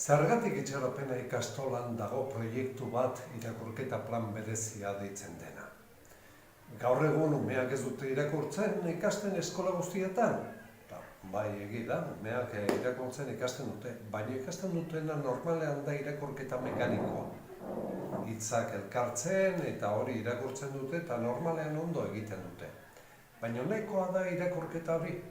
Zergatik itxaropena ikastolan dago proiektu bat irakurketa plan berezia deitzen dena. Gaur egun umeak ez dute irakurtzen ikasten eskola guztietan. Bai, egi da, umeak irakurtzen ikasten dute, baina ikasten dutena normalean da irakurketa mekanikoa. Hitzak elkartzen eta hori irakurtzen dute eta normalean ondo egiten dute. Baina nahikoa da irakurketa hori.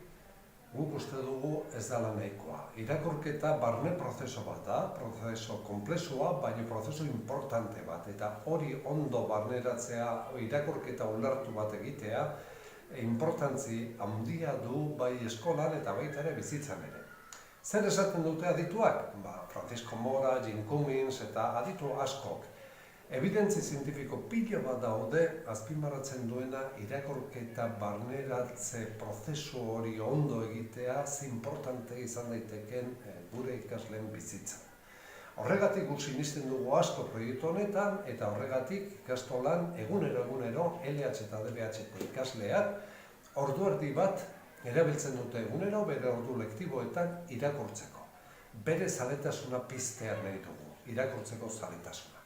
Guk uste dugu ez dela nahikoa. Irakurketa barne prozeso bat da, prozeso konplexua, baina prozeso importante bat. Eta hori ondo barneratzea, irakurketa ulertu bat egitea, importantzi handia du bai eskolan eta baita ere bizitzan ere. Zer esaten dute adituak? Francisco Mora, Jim Cummins eta aditu askok. Evidentzi zientifiko pila bat daude azpimarratzen duena irakurketa barneratze prozesu hori ondo egitea ze importante izan daiteken gure ikasleen bizitzan. Horregatik guk sinisten dugu asko proiektu honetan eta horregatik ikastolan egunero LH eta DBH-ko ikasleak ordu erdi bat erabiltzen dute egunero bere ordu lektiboetan irakurtzeko. Bere zaletasuna piztea nahi dugu, irakurtzeko zaletasuna.